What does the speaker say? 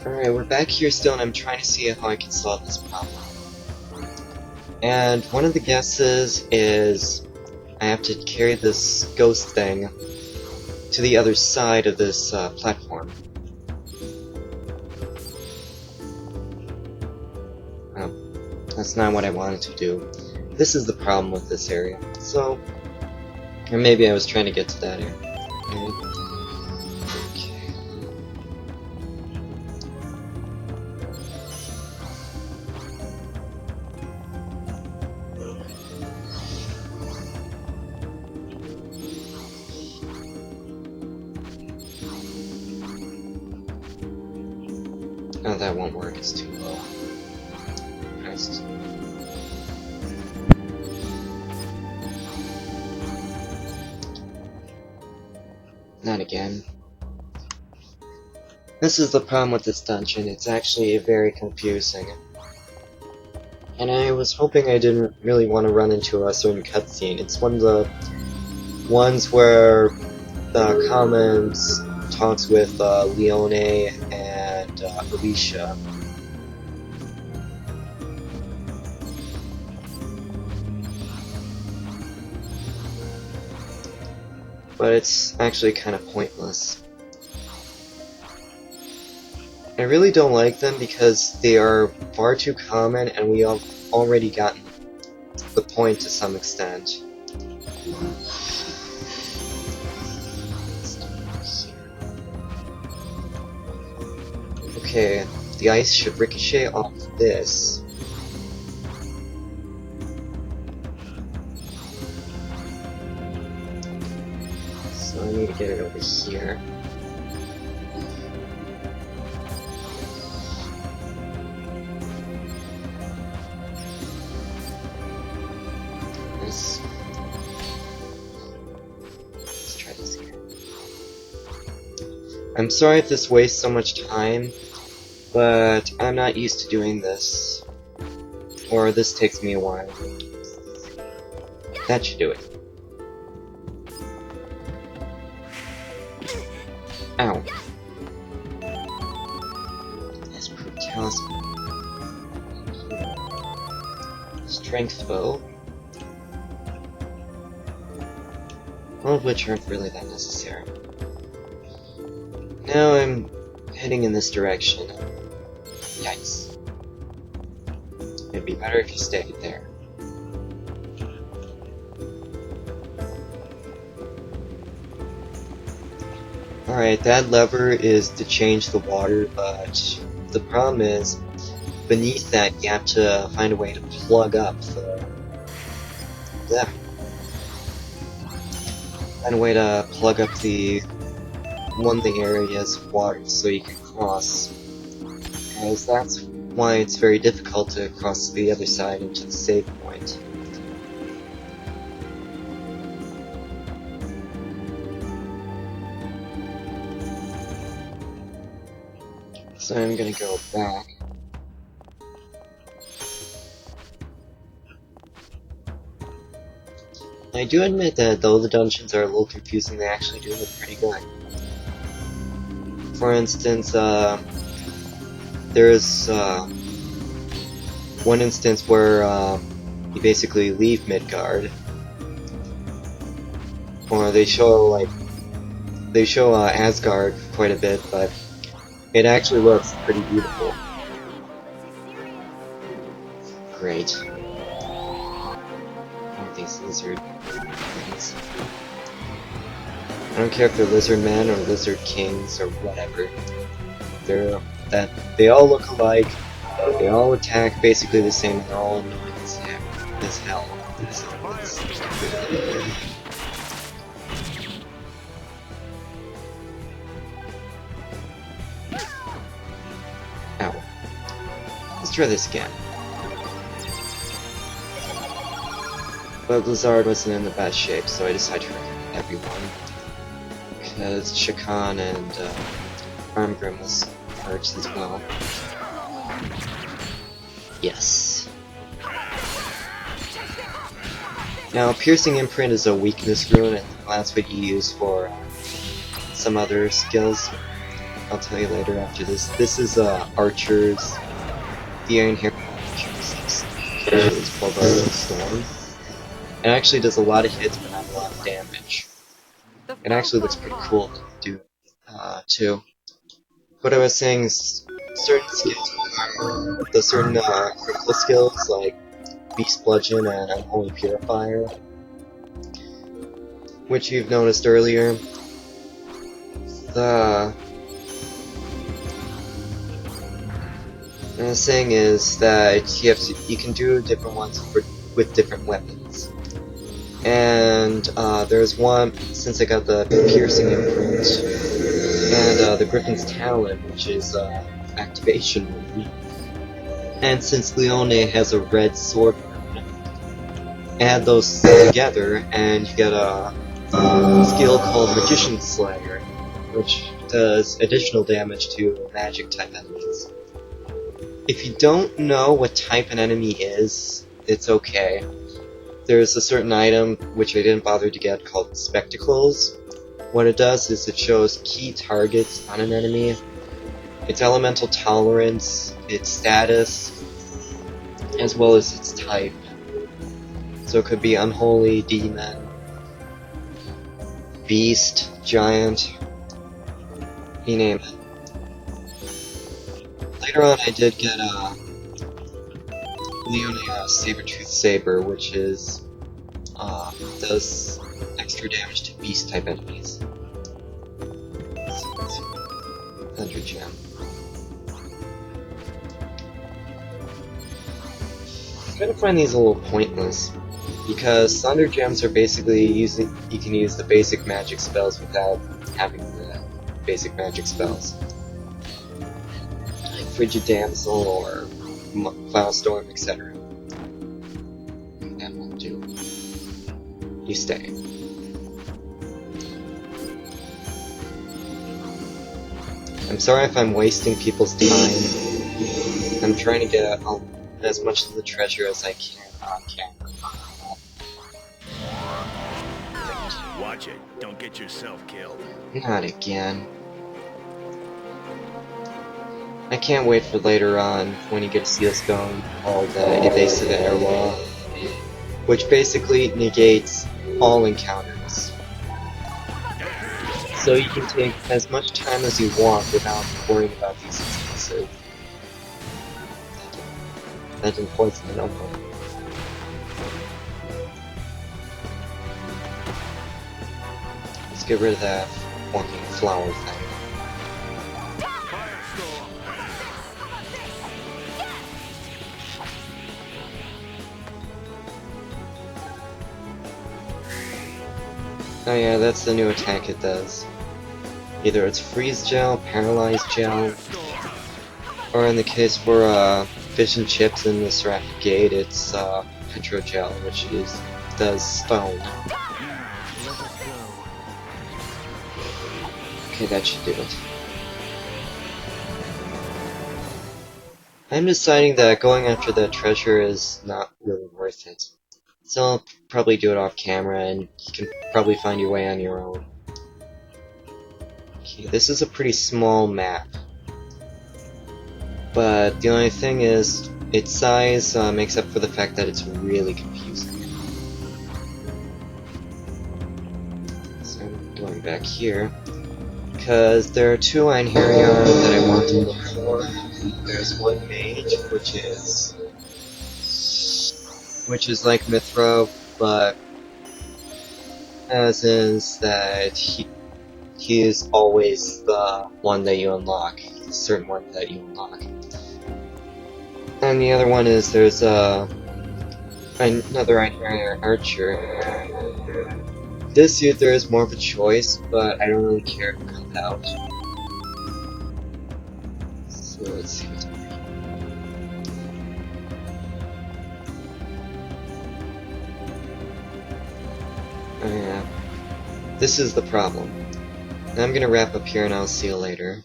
Alright, we're back here still, and I'm trying to see how I can solve this problem. And one of the guesses is I have to carry this ghost thing to the other side of this platform. Oh, that's not what I wanted to do. This is the problem with this area. So, or maybe I was trying to get to that area. Okay. Oh, that won't work, it's too low. Christ. Not again. This is the problem with this dungeon, it's actually very confusing. And I was hoping I didn't really want to run into a certain cutscene. It's one of the ones where the Commons talks with Leone and Alicia. But it's actually kind of pointless. I really don't like them because they are far too common and we have already gotten the point to some extent. Okay, the ice should ricochet off this. So I need to get it over here. Let's try this here. I'm sorry if this wastes so much time, but I'm not used to doing this. Or this takes me a while. That should do it. Ow. That's talisman. Strength bow. All of which aren't really that necessary. Now I'm heading in this direction. Yikes. It'd be better if you stayed there. Alright, that lever is to change the water, but the problem is, beneath that you have to find a way to plug up the... Find a way to plug up one of the areas of water so you can cross. Because that's why it's very difficult to cross to the other side into the save point. So I'm gonna go back. I do admit that though the dungeons are a little confusing, they actually do look pretty good. For instance, there's one instance where you basically leave Midgard, or they show Asgard quite a bit, but it actually looks pretty beautiful. Great. These lizard things. I don't care if they're lizard men or lizard kings or whatever. They all look alike. They all attack basically the same. And they're all annoying as hell. Ow. Let's try this again. But Blizzard wasn't in the best shape, so I decided to recommend everyone. Because Shakan and Armgrim was hurt as well. Yes. Now, Piercing Imprint is a weakness rune, and that's what you use for some other skills. I'll tell you later after this. This is Archer's, the Iron Hero Archer's it's called Archer's Storm. It actually does a lot of hits but not a lot of damage. It actually looks pretty cool to do, too. What I was saying is, certain skills are, the certain critical skills, like Beast Bludgeon and Unholy Purifier, which you've noticed earlier, what I was saying is that you can do different ones with different weapons. And there's one, since I got the piercing imprint, and the Griffin's Talon, which is activation move. And since Leone has a red sword, add those together and you get a skill called Magician Slayer, which does additional damage to magic type enemies. If you don't know what type an enemy is, it's okay. There's a certain item which I didn't bother to get called Spectacles. What it does is it shows key targets on an enemy, its elemental tolerance, its status, as well as its type. So it could be Unholy, Demon, Beast, Giant, you name it. Later on I did get Leone Saber-Tooth Saber, which is does extra damage to beast type enemies. Thunder Gem. I kind of find these a little pointless, because Thunder Gems are basically you can use the basic magic spells without having the basic magic spells. Like Frigid Damsel or Firestorm, etc. That won't do. You stay. I'm sorry if I'm wasting people's time. I'm trying to get as much of the treasure as I can on camera. Watch it. Don't get yourself killed. Not again. I can't wait for later on when you get a seal stone called Evasive Air Law, which basically negates all encounters. So you can take as much time as you want without worrying about these instances. That didn't poison the notebook. Let's get rid of that fucking flower thing. Oh yeah, that's the new attack it does. Either it's Freeze Gel, Paralyze Gel, or in the case for Fish and Chips in the Seraphic Gate, it's Petro Gel, which does Stone. Okay, that should do it. I'm deciding that going after that treasure is not really worth it. So I'll probably do it off camera, and you can probably find your way on your own. Okay, this is a pretty small map. But the only thing is, its size makes up for the fact that it's really confusing. So I'm going back here, because there are two Einherjar that I want to look for. There's one mage, which is like Mithra, but as is that he is always the one that you unlock, a certain one that you unlock. And the other one is there's another Einherjar Archer. This year there is more of a choice, but I don't really care who comes out. So let's see what's going on. Oh yeah. This is the problem. Now I'm gonna wrap up here and I'll see you later.